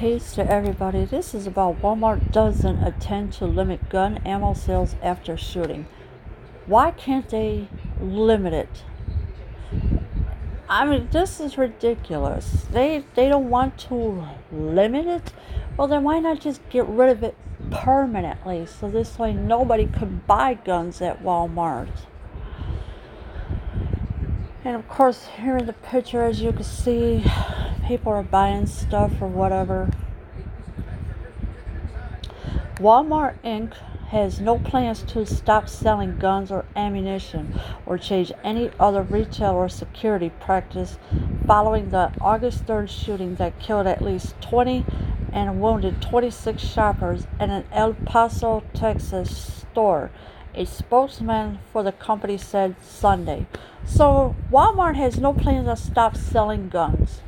Peace to everybody. This is about Walmart doesn't intend to limit gun ammo sales after shooting. Why can't they limit it? I mean, this is ridiculous. They don't want to limit it. Well, then why not just get rid of it permanently so this way nobody could buy guns at Walmart? And of course, here in the picture, as you can see, people are buying stuff or whatever. Walmart Inc. has no plans to stop selling guns or ammunition or change any other retail or security practice following the August 3rd shooting that killed at least 20 and wounded 26 shoppers at an El Paso, Texas store, a spokesman for the company said Sunday. So Walmart has no plans to stop selling guns.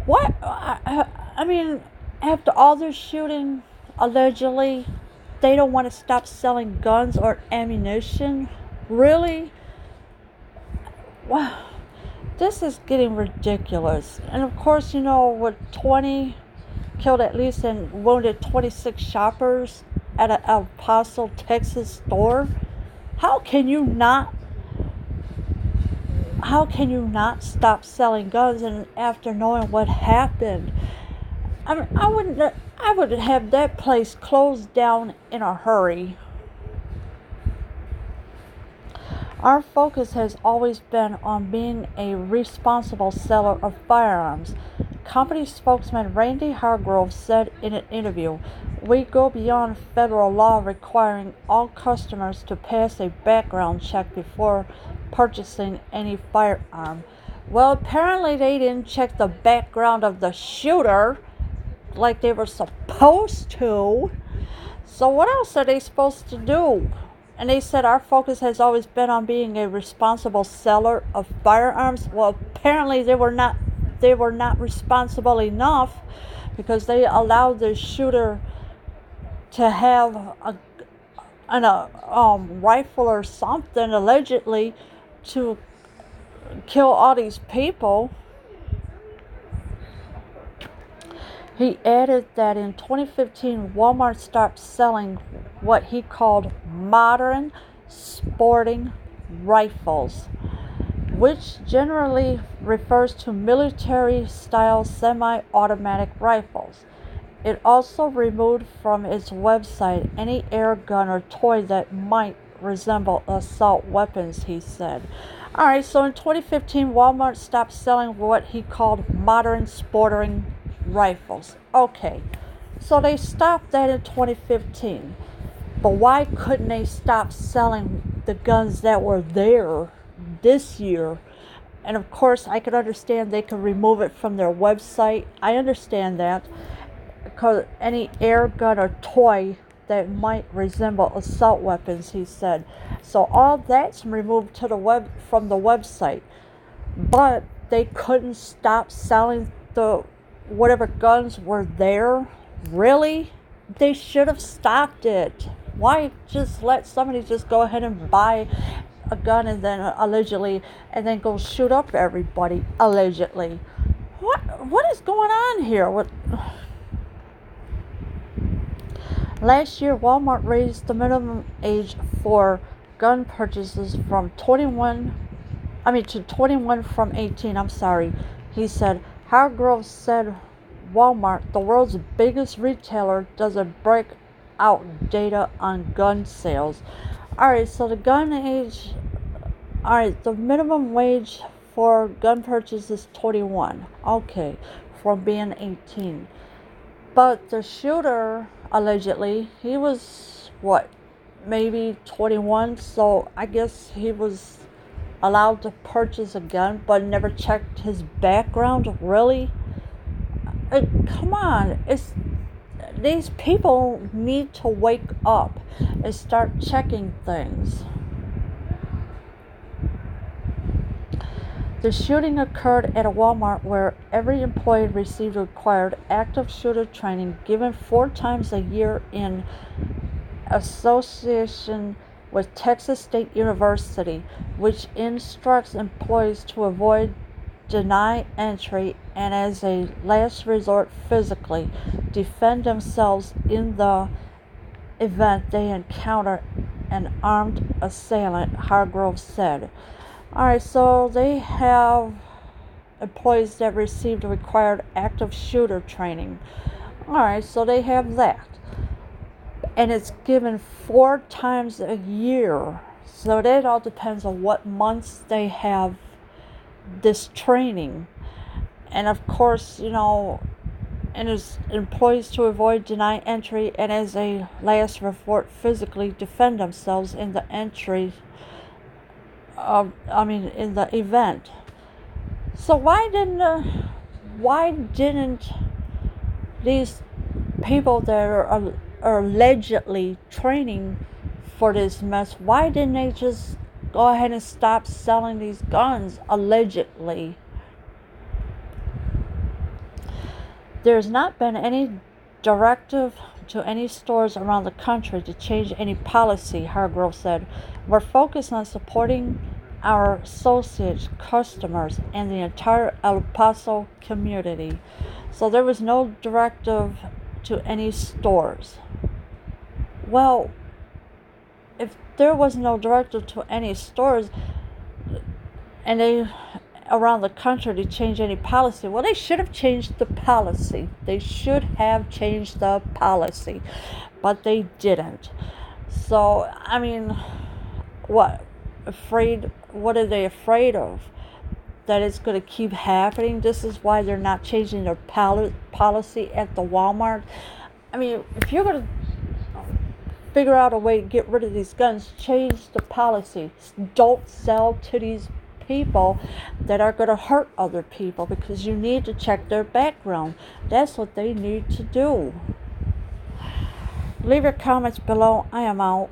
What? I mean, after all this shooting, allegedly, they don't want to stop selling guns or ammunition? Really? Wow. This is getting ridiculous. And of course, with 20 killed at least and wounded 26 shoppers at an El Paso, Texas store, how can you not stop selling guns? And after knowing what happened, I mean, I would have that place closed down in a hurry. Our focus has always been on being a responsible seller of firearms, company spokesman Randy Hargrove said in an interview. We go beyond federal law requiring all customers to pass a background check before purchasing any firearm. Well, apparently they didn't check the background of the shooter like they were supposed to. So what else are they supposed to do? And they said our focus has always been on being a responsible seller of firearms. Well, apparently they were not responsible enough, because they allowed the shooter to have a rifle or something, allegedly, to kill all these people. He added that in 2015, Walmart stopped selling what he called modern sporting rifles, which generally refers to military-style semi-automatic rifles. It also removed from its website any air gun or toy that might resemble assault weapons, he said. Alright, so in 2015, Walmart stopped selling what he called modern sporting rifles. Okay, so they stopped that in 2015. But why couldn't they stop selling the guns that were there this year? And of course, I could understand they could remove it from their website. I understand that, because any air gun or toy that might resemble assault weapons, he said. So all that's removed from the website. But they couldn't stop selling the whatever guns were there? Really? They should have stopped it. Why just let somebody just go ahead and buy a gun and then allegedly, and then go shoot up everybody allegedly? What is going on here? Last year, Walmart raised the minimum age for gun purchases from 21 from 18. I'm sorry. He said. Hargrove said Walmart, the world's biggest retailer, doesn't break out data on gun sales. Alright, so the minimum wage for gun purchase is 21. Okay, from being 18. But the shooter, allegedly, he was, maybe 21, so I guess he was allowed to purchase a gun, but never checked his background. Really? Come on. These people need to wake up and start checking things. The shooting occurred at a Walmart where every employee received required active shooter training given 4 times a year in association with Texas State University, which instructs employees to avoid deny entry, and as a last resort physically defend themselves in the event they encounter an armed assailant, Hargrove said. Alright, so they have employees that received required active shooter training. Alright, so they have that. And it's given 4 times a year. So that all depends on what months they have this training. And of course, and as employees to avoid deny entry and as a last resort physically defend themselves in the in the event. So why didn't these people that are allegedly training for this mess, why didn't they just go ahead and stop selling these guns allegedly? There's not been any directive to any stores around the country to change any policy, Hargrove said. We're focused on supporting our associates, customers, and the entire El Paso community. So there was no directive to any stores. Well, if there was no directive to any stores and they around the country to change any policy, well, they should have changed the policy. They should have changed the policy, but they didn't. So, what are they afraid of? That it's going to keep happening? This is why they're not changing their policy at the Walmart. If you're going to figure out a way to get rid of these guns, change the policy. Don't sell to these people that are going to hurt other people, because you need to check their background. That's what they need to do. Leave your comments below. I am out.